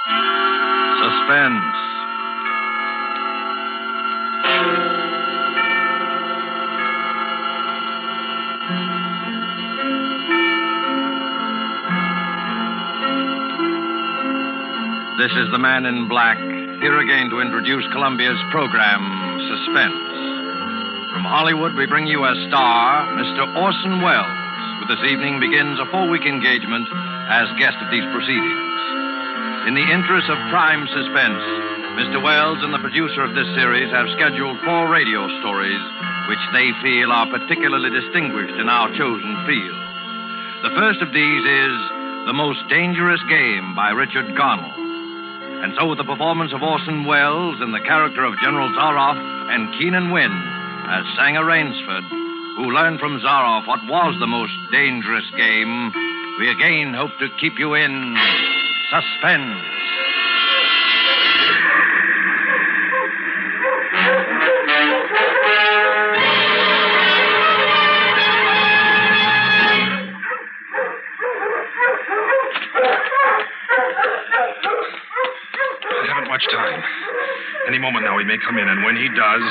Suspense. This is the Man in Black, here again to introduce Columbia's program, Suspense. From Hollywood, we bring you as star, Mr. Orson Welles, who this evening begins a 4-week engagement as guest of these proceedings. In the interest of prime suspense, Mr. Welles and the producer of this series have scheduled 4 radio stories which they feel are particularly distinguished in our chosen field. The first of these is The Most Dangerous Game by Richard Garnell. And so with the performance of Orson Welles in the character of General Zaroff and Keenan Wynn as Sanger Rainsford, who learned from Zaroff what was the most dangerous game, we again hope to keep you in suspense. Much time. Any moment now he may come in, and when he does,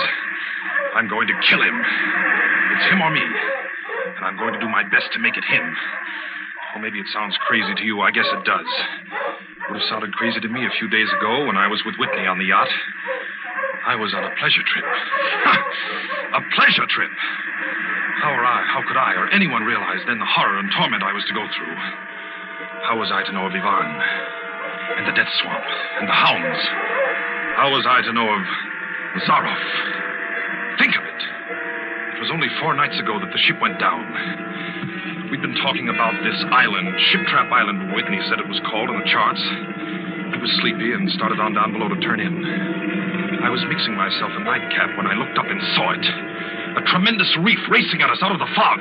I'm going to kill him. It's him or me. And I'm going to do my best to make it him. Or maybe it sounds crazy to you. I guess it does. It would have sounded crazy to me a few days ago when I was with Whitney on the yacht. I was on a pleasure trip. A pleasure trip! How could I or anyone realize then the horror and torment I was to go through? How was I to know of Ivan? And the death swamp, and the hounds. How was I to know of Zaroff? Think of it. It was only 4 nights ago that the ship went down. We'd been talking about this island, Ship Trap Island, Whitney said it was called on the charts. He was sleepy and started on down below to turn in. I was mixing myself a nightcap when I looked up and saw it. A tremendous reef racing at us out of the fog.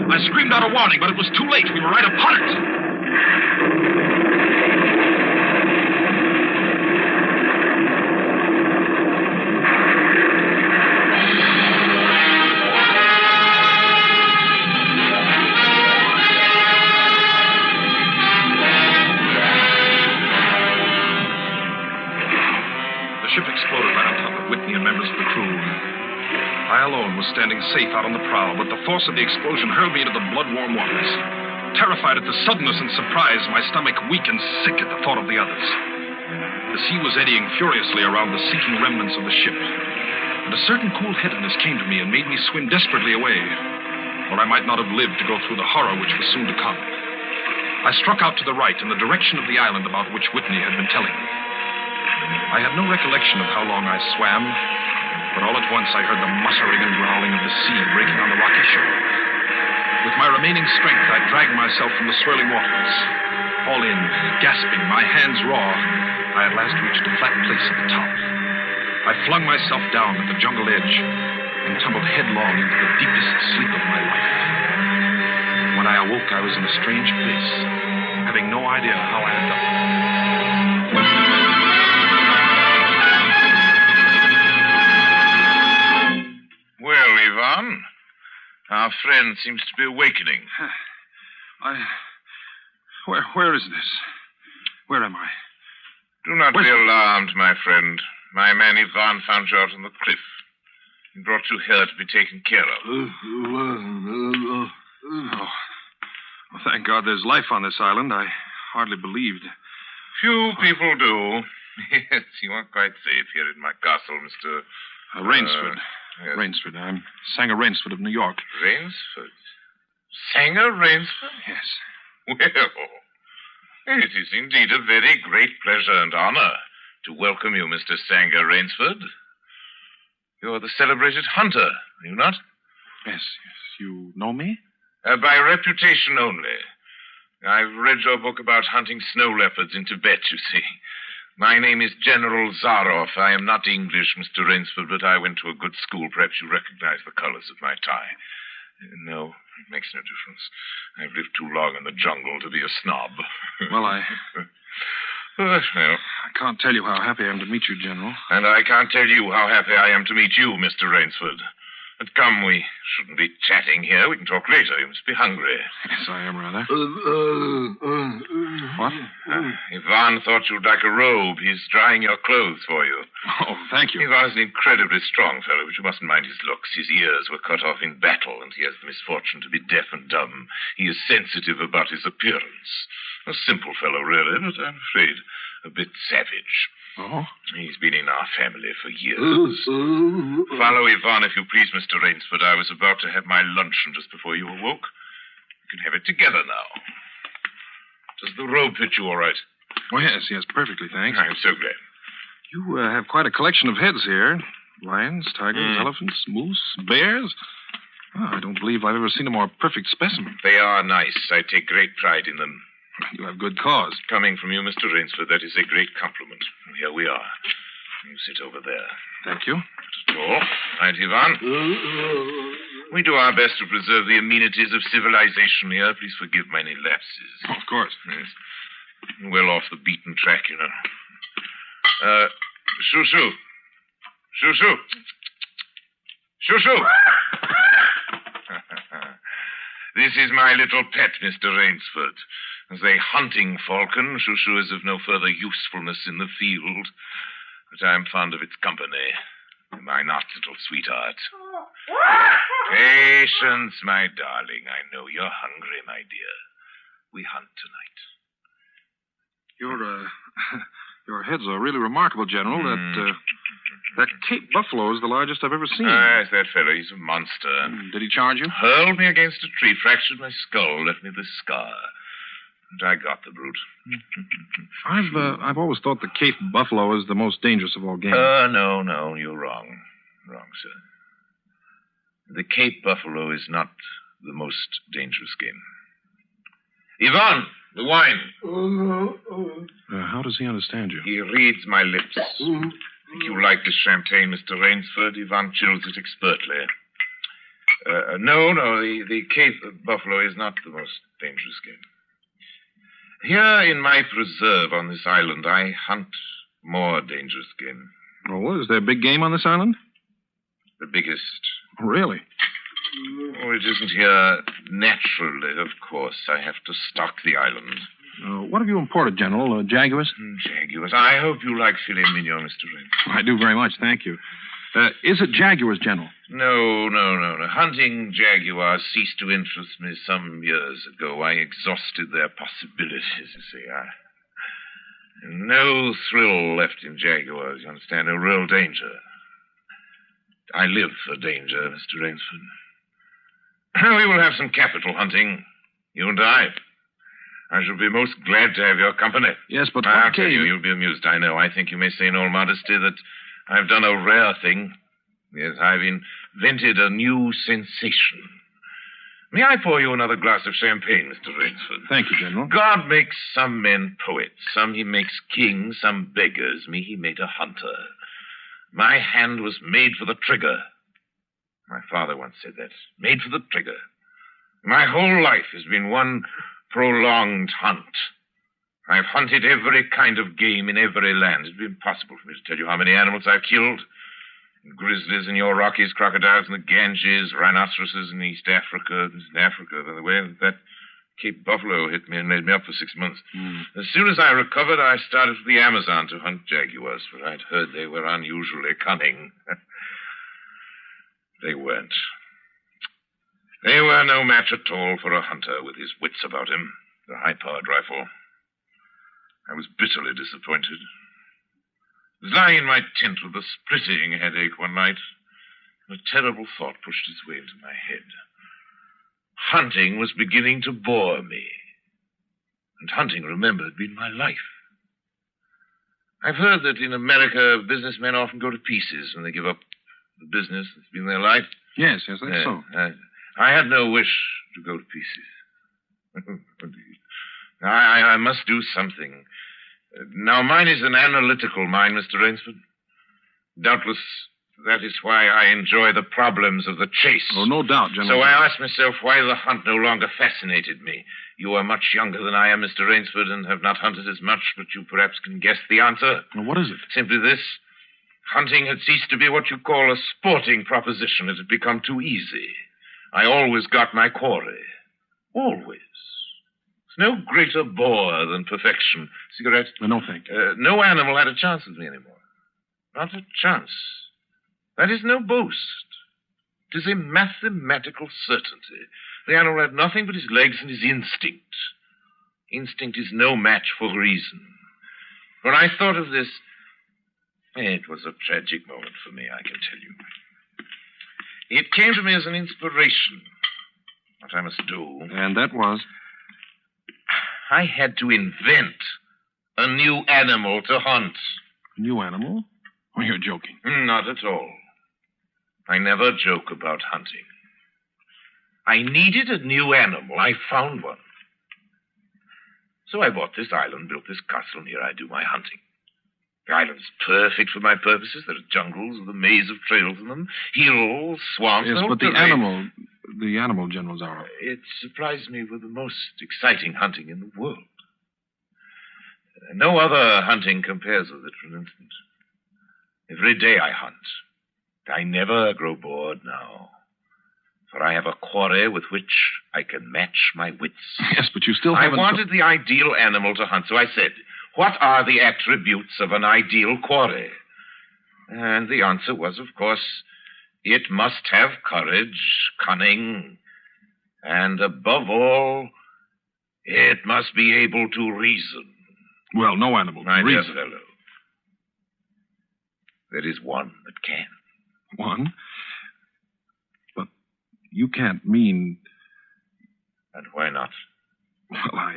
I screamed out a warning, but it was too late. We were right upon it. I alone was standing safe out on the prow, but the force of the explosion hurled me into the blood-warm waters. Terrified at the suddenness and surprise, my stomach weak and sick at the thought of the others. The sea was eddying furiously around the sinking remnants of the ship, and a certain cool-headedness came to me and made me swim desperately away, or I might not have lived to go through the horror which was soon to come. I struck out to the right in the direction of the island about which Whitney had been telling me. I had no recollection of how long I swam, but all at once I heard the muttering and growling of the sea breaking on the rocky shore. With my remaining strength, I dragged myself from the swirling waters. All in, gasping, my hands raw, I at last reached a flat place at the top. I flung myself down at the jungle edge and tumbled headlong into the deepest sleep of my life. When I awoke, I was in a strange place, having no idea how I had done it. Well, Ivan, our friend seems to be awakening. Where is this? Where am I? Do not be alarmed, my friend. My man Ivan found you out on the cliff. He brought you here to be taken care of. Oh, well, thank God there's life on this island. I hardly believed. Few people do. Yes, you are quite safe here in my castle, Mr. Rainsford. Yes. Rainsford. I'm Sanger Rainsford of New York. Rainsford? Sanger Rainsford? Yes. Well, it is indeed a very great pleasure and honor to welcome you, Mr. Sanger Rainsford. You're the celebrated hunter, are you not? Yes. You know me? By reputation only. I've read your book about hunting snow leopards in Tibet, you see. My name is General Zaroff. I am not English, Mr. Rainsford, but I went to a good school. Perhaps you recognize the colors of my tie. No, it makes no difference. I've lived too long in the jungle to be a snob. Well, Well, I can't tell you how happy I am to meet you, General. and I can't tell you how happy I am to meet you, Mr. Rainsford. But come, we shouldn't be chatting here. We can talk later. You must be hungry. Yes, I am rather. What? Ivan thought you'd like a robe. He's drying your clothes for you. Oh, thank you. Ivan's an incredibly strong fellow, but you mustn't mind his looks. His ears were cut off in battle, and he has the misfortune to be deaf and dumb. He is sensitive about his appearance. A simple fellow, really, but I'm afraid a bit savage. Oh? He's been in our family for years. Follow Ivan, if you please, Mr. Rainsford. I was about to have my luncheon just before you awoke. We can have it together now. Does the robe fit you all right? Oh, yes, perfectly, thanks. I'm so glad. You have quite a collection of heads here. Lions, tigers, elephants, moose, bears. Oh, I don't believe I've ever seen a more perfect specimen. They are nice. I take great pride in them. You have good cause. Coming from you, Mr. Rainsford, that is a great compliment. Here we are. You sit over there. Thank you. Not at all. Right, Ivan? We do our best to preserve the amenities of civilization here. Please forgive my any lapses. Oh, of course. Yes. Well off the beaten track, you know. Shoo-shoo. Shoo-shoo. Shoo-shoo. This is my little pet, Mr. Rainsford. As a hunting falcon, Shoo-shoo is of no further usefulness in the field. But I'm fond of its company. Am I not, little sweetheart? Patience, my darling. I know you're hungry, my dear. We hunt tonight. Your heads are really remarkable, General. That Cape buffalo is the largest I've ever seen. Yes, that fellow. He's a monster. Did he charge you? Hurled me against a tree, fractured my skull, left me this scar. And I got the brute. I've always thought the Cape buffalo is the most dangerous of all game. No, you're wrong. Wrong, sir. The Cape buffalo is not the most dangerous game. Yvonne, the wine. How does he understand you? He reads my lips. Think you like this champagne, Mr. Rainsford? Yvonne chills it expertly. No, the Cape buffalo is not the most dangerous game. Here in my preserve on this island, I hunt more dangerous game. Oh, is there big game on this island? The biggest. Really? Oh, it isn't here naturally, of course. I have to stock the island. What have you imported, General? Jaguars? Jaguars. I hope you like filet mignon, Mr. Rainsford. I do very much, thank you. Is it jaguars, General? No. Hunting jaguars ceased to interest me some years ago. I exhausted their possibilities, you see. No thrill left in jaguars, you understand? No real danger. I live for danger, Mr. Rainsford. We will have some capital hunting, you and I shall be most glad to have your company. Yes, but I'll what tell game? you'll be amused, I know. I think you may say in all modesty that I've done a rare thing. Yes, I've invented a new sensation. May I pour you another glass of champagne, Mr. Rainsford? Thank you, General. God makes some men poets. Some he makes kings, some beggars. Me he made a hunter. My hand was made for the trigger. My father once said that. Made for the trigger. My whole life has been one prolonged hunt. I've hunted every kind of game in every land. It'd be impossible for me to tell you how many animals I've killed. Grizzlies in your Rockies, crocodiles in the Ganges, rhinoceroses in East Africa. In Africa, by the way, that Cape buffalo hit me and laid me up for 6 months. As soon as I recovered, I started for the Amazon to hunt jaguars, for I'd heard they were unusually cunning. They weren't. They were no match at all for a hunter with his wits about him, the high-powered rifle. I was bitterly disappointed. I was lying in my tent with a splitting headache one night, and a terrible thought pushed its way into my head. Hunting was beginning to bore me. And hunting, remember, had been my life. I've heard that in America, businessmen often go to pieces when they give up the business that's been their life. Yes, that's so. I had no wish to go to pieces. I must do something. Now, mine is an analytical mind, Mr. Rainsford. Doubtless, that is why I enjoy the problems of the chase. Oh, no doubt, General. So I asked myself why the hunt no longer fascinated me. You are much younger than I am, Mr. Rainsford, and have not hunted as much, but you perhaps can guess the answer. Well, what is it? Simply this. Hunting had ceased to be what you call a sporting proposition. It had become too easy. I always got my quarry. Always. There's no greater bore than perfection. Cigarette? No, thank you. No animal had a chance with me anymore. Not a chance. That is no boast. It is a mathematical certainty. The animal had nothing but his legs and his instinct. Instinct is no match for reason. When I thought of this, it was a tragic moment for me, I can tell you. It came to me as an inspiration. What I must do. And that was? I had to invent a new animal to hunt. New animal? Oh, you're joking. Not at all. I never joke about hunting. I needed a new animal. I found one. So I bought this island, built this castle, and here I do my hunting. The island's perfect for my purposes. There are jungles with a maze of trails in them, hills, swamps. Yes, but the animal, General Zaroff. It supplies me with the most exciting hunting in the world. No other hunting compares with it for an instant. Every day I hunt. I never grow bored now. For I have a quarry with which I can match my wits. Yes, but you still haven't... I wanted the ideal animal to hunt, so I said, what are the attributes of an ideal quarry? And the answer was, of course, it must have courage, cunning, and above all, it must be able to reason. Well, no animal My can dear reason. fellow, there is one that can. One? But you can't mean... And why not? Well,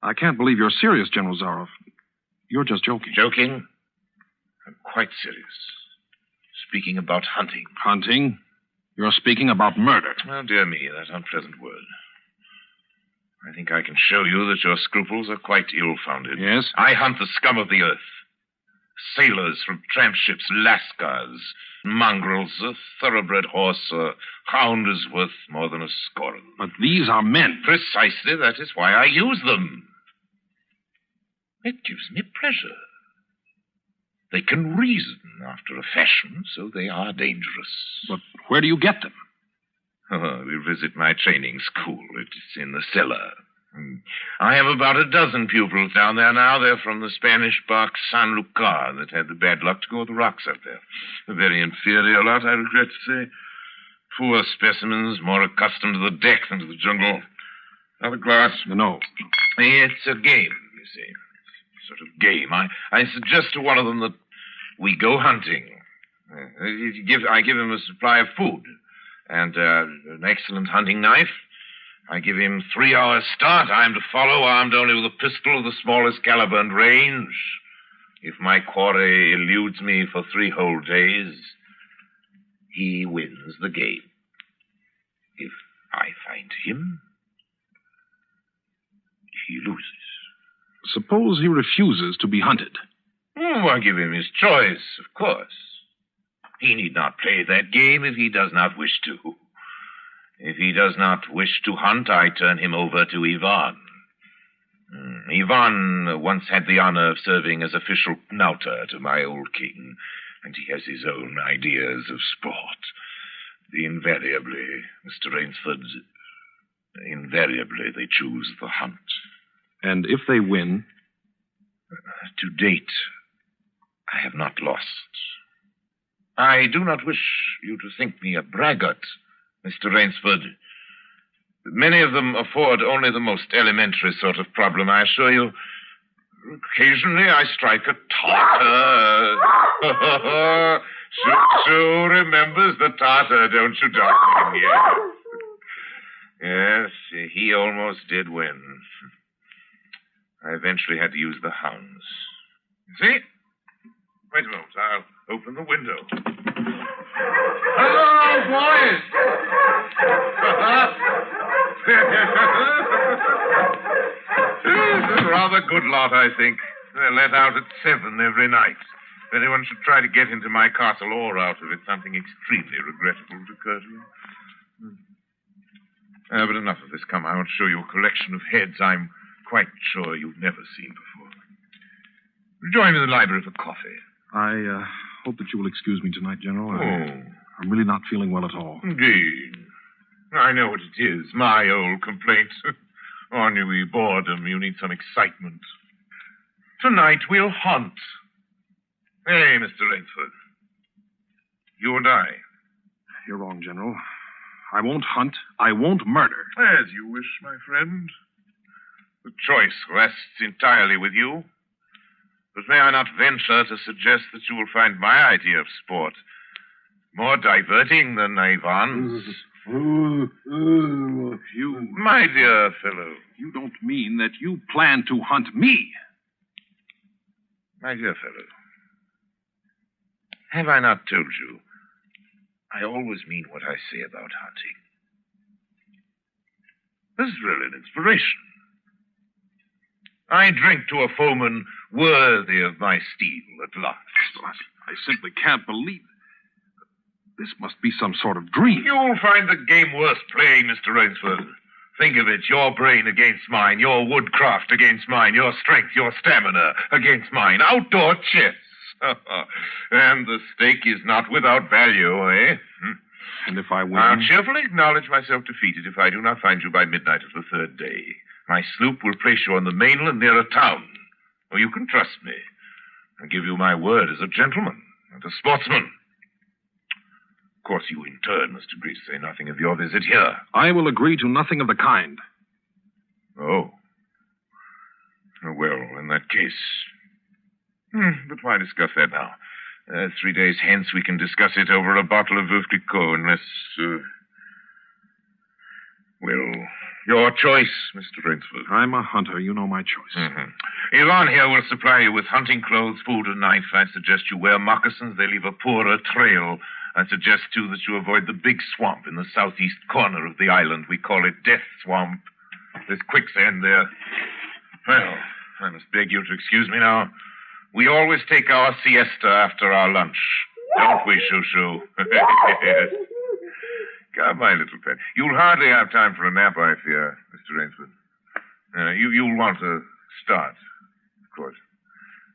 I can't believe you're serious, General Zaroff. You're just joking. Joking? I'm quite serious. Speaking about hunting. Hunting? You're speaking about murder. Oh, dear me, that unpleasant word. I think I can show you that your scruples are quite ill-founded. Yes? I hunt the scum of the earth. Sailors from tramp ships, lascars, mongrels. A thoroughbred horse, a hound is worth more than a score of them. But these are men. Precisely, that is why I use them. It gives me pleasure. They can reason after a fashion, so they are dangerous. But where do you get them? We visit my training school. It's in the cellar. I have about a dozen pupils down there now. They're from the Spanish bark San Lucar that had the bad luck to go with the rocks up there. A very inferior lot, I regret to say. Poor specimens, more accustomed to the deck than to the jungle. Have a glass? No. It's a game, you see. Sort of game. I suggest to one of them that we go hunting. I give him a supply of food and an excellent hunting knife. I give him 3 hours start. I'm to follow, armed only with a pistol of the smallest caliber and range. If my quarry eludes me for 3 whole days, he wins the game. If I find him, he loses. Suppose he refuses to be hunted. I give him his choice, of course. He need not play that game if he does not wish to. If he does not wish to hunt, I turn him over to Ivan. Ivan once had the honor of serving as official knouter to my old king, and he has his own ideas of sport. Invariably, Mr. Rainsford, invariably they choose the hunt. And if they win? To date, I have not lost. I do not wish you to think me a braggart, Mr. Rainsford. Many of them afford only the most elementary sort of problem, I assure you. Occasionally I strike a Tartar. Sue remembers the Tartar, don't you, darling? Yes, he almost did win. I eventually had to use the hounds. See? Wait a moment. I'll open the window. Hello, boys! This is a rather good lot, I think. They're let out at 7 every night. If anyone should try to get into my castle or out of it, something extremely regrettable would occur to you. But enough of this. Come, I want to show you a collection of heads I'm quite sure you've never seen before. Join me in the library for coffee. I hope that you will excuse me tonight, General. Oh, I'm really not feeling well at all. indeed. I know what it is. My old complaint. Ennui, boredom. You need some excitement. Tonight we'll hunt. Hey, Mr. Rainsford. You and I. You're wrong, General. I won't hunt. I won't murder. As you wish, my friend. The choice rests entirely with you. But may I not venture to suggest that you will find my idea of sport more diverting than Ivan's? You... My dear fellow. You don't mean that you plan to hunt me? My dear fellow. Have I not told you? I always mean what I say about hunting. This is really an inspiration. I drink to a foeman worthy of my steel at last. I simply can't believe it. This must be some sort of dream. You'll find the game worth playing, Mr. Rainsford. Think of it, your brain against mine, your woodcraft against mine, your strength, your stamina against mine. Outdoor chess. And the stake is not without value, eh? And if I win? I'll cheerfully acknowledge myself defeated if I do not find you by midnight of the third day. My sloop will place you on the mainland near a town. Or you can trust me. I give you my word as a gentleman and a sportsman. Of course, you in turn must agree to say nothing of your visit here. I will agree to nothing of the kind. Oh. Well, in that case... But why discuss that now? 3 days hence we can discuss it over a bottle of Veuve Clicquot, unless... Well, your choice, Mr. Rainsford. I'm a hunter. You know my choice. Yvonne here will supply you with hunting clothes, food, and knife. I suggest you wear moccasins. They leave a poorer trail. I suggest, too, that you avoid the big swamp in the southeast corner of the island. We call it Death Swamp. There's quicksand there. Well, I must beg you to excuse me now. We always take our siesta after our lunch. Don't we, Shoo-Shoo? Come, my little pet. You'll hardly have time for a nap, I fear, Mr. Rainsford. You'll want to start, of course.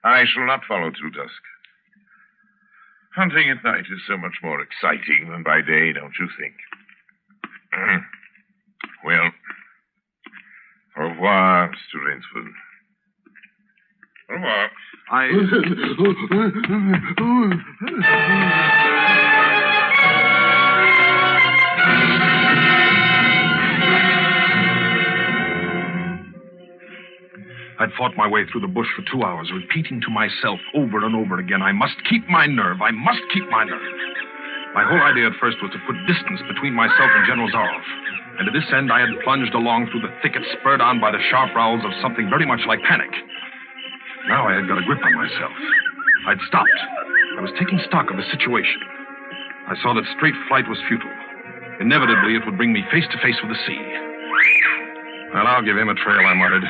I shall not follow till dusk. Hunting at night is so much more exciting than by day, don't you think? Well, au revoir, Mr. Rainsford. Au revoir. I'd fought my way through the bush for 2 hours, repeating to myself over and over again, I must keep my nerve. I must keep my nerve. My whole idea at first was to put distance between myself and General Zaroff. And to this end, I had plunged along through the thicket, spurred on by the sharp growls of something very much like panic. Now I had got a grip on myself. I'd stopped. I was taking stock of the situation. I saw that straight flight was futile. Inevitably, it would bring me face to face with the sea. Well, I'll give him a trail, I muttered.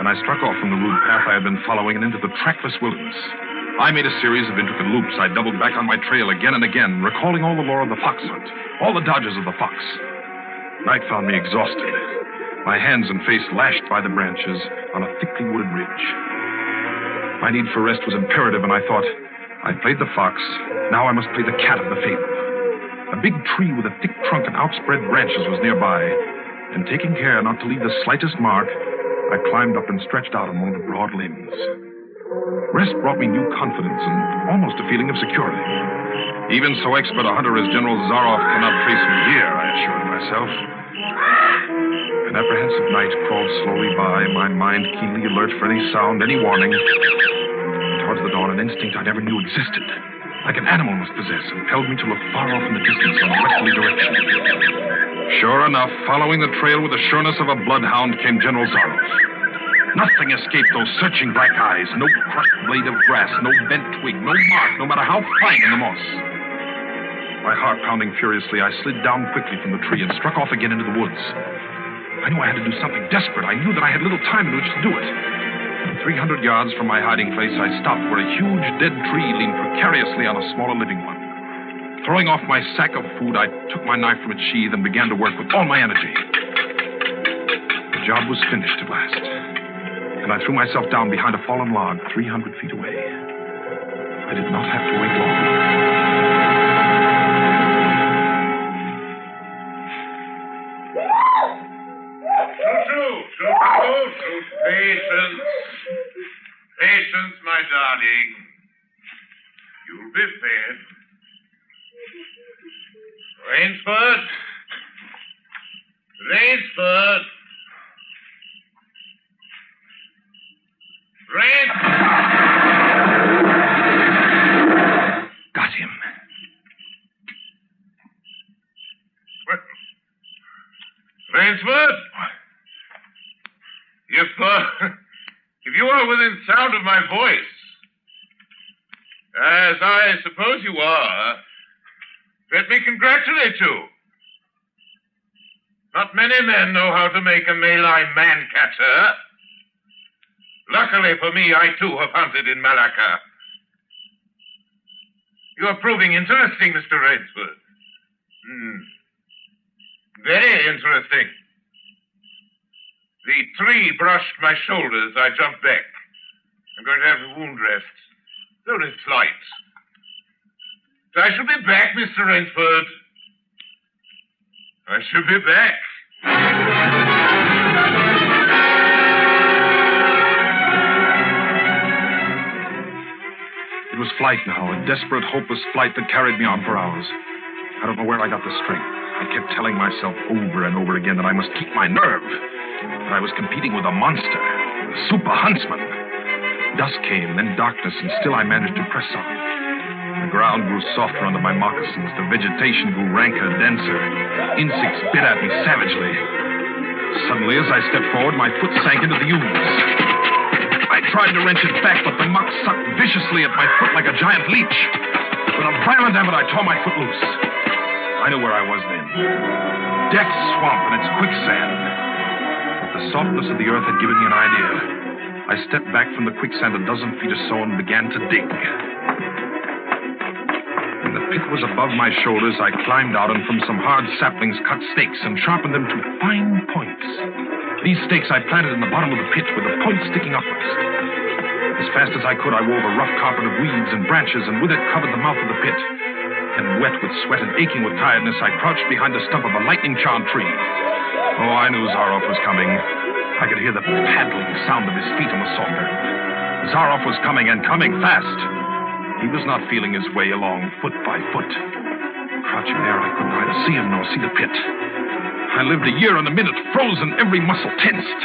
And I struck off from the rude path I had been following and into the trackless wilderness. I made a series of intricate loops. I doubled back on my trail again and again, recalling all the lore of the fox hunt, all the dodges of the fox. Night found me exhausted, my hands and face lashed by the branches on a thickly wooded ridge. My need for rest was imperative, and I thought, I played the fox, now I must play the cat of the fable. A big tree with a thick trunk and outspread branches was nearby, and taking care not to leave the slightest mark, I climbed up and stretched out among the broad limbs. Rest brought me new confidence and almost a feeling of security. Even so expert a hunter as General Zaroff cannot trace me here, I assured myself. An apprehensive night crawled slowly by, my mind keenly alert for any sound, any warning. Towards the dawn, an instinct I never knew existed, like an animal must possess, impelled me to look far off in the distance in a westerly direction. Sure enough, following the trail with the sureness of a bloodhound came General Zaroff. Nothing escaped those searching black eyes. No crushed blade of grass, no bent twig, no mark, no matter how fine in the moss. My heart pounding furiously, I slid down quickly from the tree and struck off again into the woods. I knew I had to do something desperate. I knew that I had little time in which to do it. 300 yards from my hiding place, I stopped where a huge dead tree leaned precariously on a smaller living one. Throwing off my sack of food, I took my knife from its sheath and began to work with all my energy. The job was finished at last, and I threw myself down behind a fallen log 300 feet away. I did not have to wait long. Patience. Patience, my darling. You'll be fed. Rainsford. Rainsford. Got him. Rainsford? If you are within sound of my voice, as I suppose you are, let me congratulate you. Not many men know how to make a maline man-catcher. Luckily for me, I too have hunted in Malacca. You are proving interesting, Mr. Rainsford. Very interesting. The tree brushed my shoulders. I jumped back. I'm going to have the wound rest. It's only slight. I shall be back, Mr. Rainsford. I shall be back. It was flight now, a desperate, hopeless flight that carried me on for hours. I don't know where I got the strength. I kept telling myself over and over again that I must keep my nerve. That I was competing with a monster, a super huntsman. Dusk came, then darkness, and still I managed to press on. The ground grew softer under my moccasins. The vegetation grew ranker, denser. Insects bit at me savagely. Suddenly, as I stepped forward, my foot sank into the ooze. I tried to wrench it back, but the muck sucked viciously at my foot like a giant leech. With a violent effort, I tore my foot loose. I knew where I was then. Death Swamp and its quicksand. But the softness of the earth had given me an idea. I stepped back from the quicksand a dozen feet or so and began to dig. When the pit was above my shoulders, I climbed out and from some hard saplings cut stakes and sharpened them to fine points. These stakes I planted in the bottom of the pit with the points sticking upwards. As fast as I could, I wove a rough carpet of weeds and branches and with it covered the mouth of the pit. And wet with sweat and aching with tiredness, I crouched behind the stump of a lightning-charmed tree. Oh, I knew Zaroff was coming. I could hear the paddling sound of his feet on the soft earth. Zaroff was coming, and coming fast. He was not feeling his way along foot by foot. Crouching there, I could neither see him nor see the pit. I lived a year and a minute, frozen, every muscle tensed.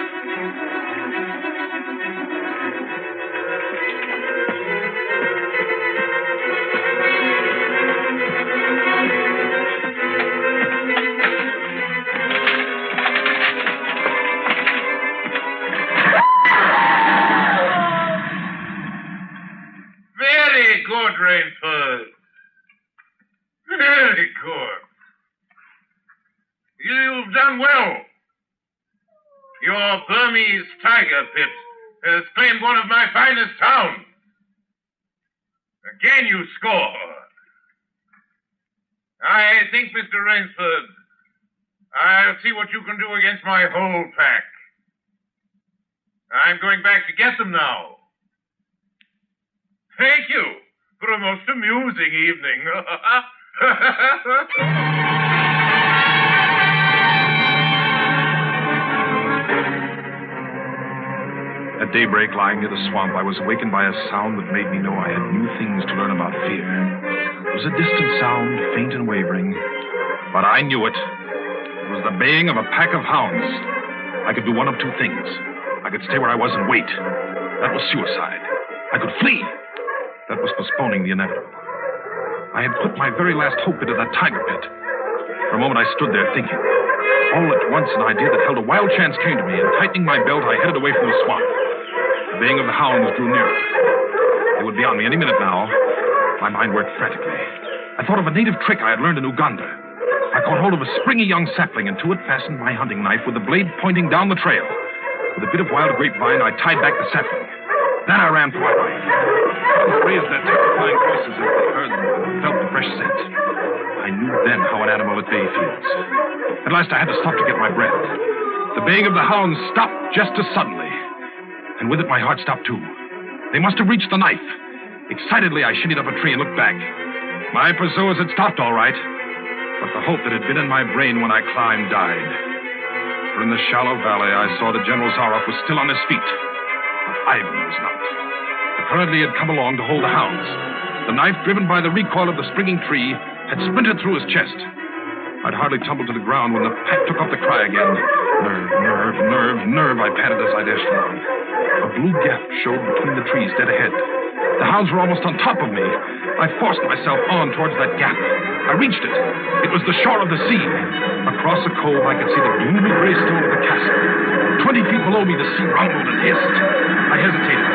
Rainsford. Very good. You've done well. Your Burmese tiger pit has claimed one of my finest towns. Again you score. I think, Mr. Rainsford, I'll see what you can do against my whole pack. I'm going back to get them now. Thank you for a most amusing evening. At daybreak, lying near the swamp, I was awakened by a sound that made me know I had new things to learn about fear. It was a distant sound, faint and wavering, but I knew it. It was the baying of a pack of hounds. I could do one of two things. I could stay where I was and wait. That was suicide. I could flee. That was postponing the inevitable. I had put my very last hope into that tiger pit. For a moment, I stood there thinking. All at once, an idea that held a wild chance came to me, and tightening my belt, I headed away from the swamp. The baying of the hounds drew nearer. They would be on me any minute now. My mind worked frantically. I thought of a native trick I had learned in Uganda. I caught hold of a springy young sapling, and to it fastened my hunting knife with the blade pointing down the trail. With a bit of wild grapevine, I tied back the sapling. Then I ran for my life. They raised their terrifying voices as they heard them and felt the fresh scent. I knew then how an animal at bay feels. At last I had to stop to get my breath. The baying of the hounds stopped just as suddenly. And with it my heart stopped too. They must have reached the knife. Excitedly, I shinnied up a tree and looked back. My pursuers had stopped all right, but the hope that had been in my brain when I climbed died. For in the shallow valley, I saw that General Zaroff was still on his feet, but Ivan was not. Apparently, he had come along to hold the hounds. The knife, driven by the recoil of the springing tree, had splintered through his chest. I'd hardly tumbled to the ground when the pack took up the cry again. Nerve, nerve, nerve, nerve, I panted as I dashed along. A blue gap showed between the trees dead ahead. The hounds were almost on top of me. I forced myself on towards that gap. I reached it. It was the shore of the sea. Across the cove, I could see the gloomy gray stone of the castle. 20 feet below me, the sea rumbled and hissed. I hesitated.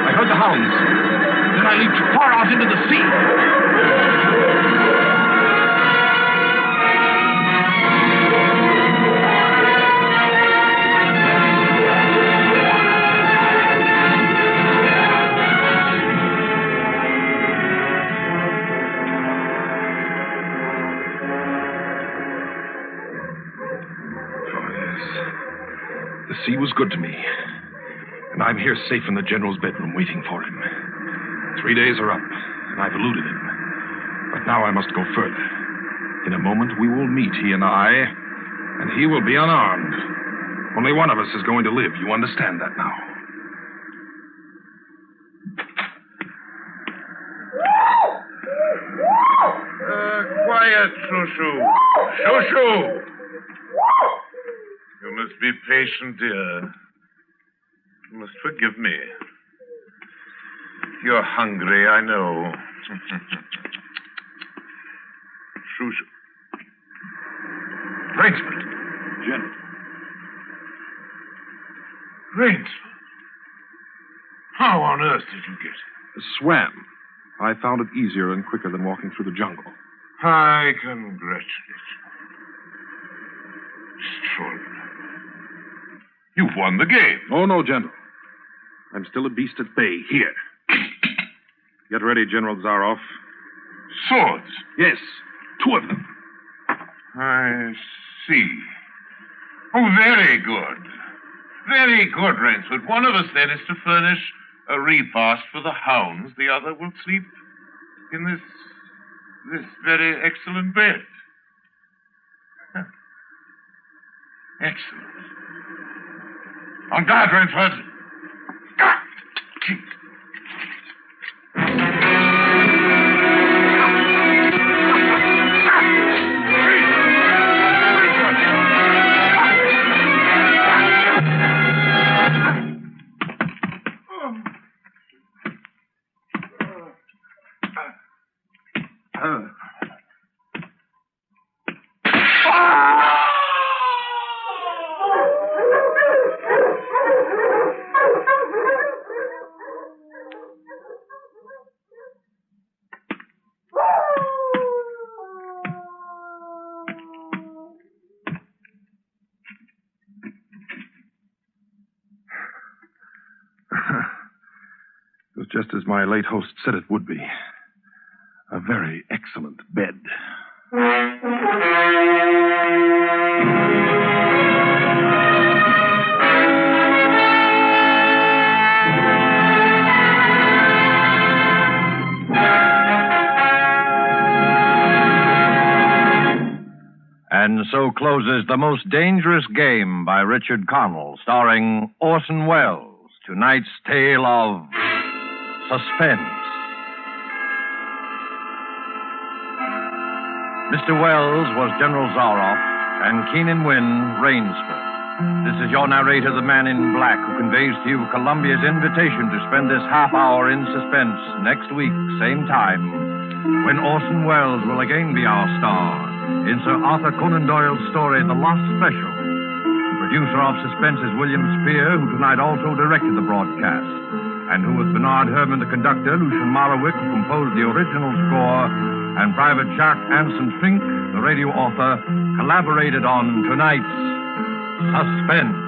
I heard the hounds. Then I leaped far out into the sea. The sea was good to me, and I'm here safe in the general's bedroom waiting for him. 3 days are up, and I've eluded him. But now I must go further. In a moment, we will meet, he and I, and he will be unarmed. Only one of us is going to live. You understand that now? Quiet, Shushu. Shushu! You must be patient, dear. You must forgive me. You're hungry, I know. Shushu. Rainsford. General. Rainsford. How on earth did you get it? Swam. I found it easier and quicker than walking through the jungle. I congratulate you. Extraordinary. You've won the game. Oh, no, General. I'm still a beast at bay here. Get ready, General Zaroff. Swords? Yes, 2 of them. I see. Oh, very good. Very good, Rainsford. One of us, then, is to furnish a repast for the hounds. The other will sleep in this very excellent bed. Excellent. On guard, Rainsford. It was just as my late host said it would be. A very excellent bed. And so closes The Most Dangerous Game by Richard Connell, starring Orson Welles, tonight's tale of Suspense. Mr. Wells was General Zaroff, and Keenan Wynn, Rainsford. This is your narrator, the man in black, who conveys to you Columbia's invitation to spend this half hour in suspense next week, same time, when Orson Welles will again be our star in Sir Arthur Conan Doyle's story, The Lost Special. The producer of Suspense is William Spear, who tonight also directed the broadcast, and who, with Bernard Herrmann, the conductor, Lucian Marawick, who composed the original score, and Private Jack Anson Fink, the radio author, collaborated on tonight's Suspense.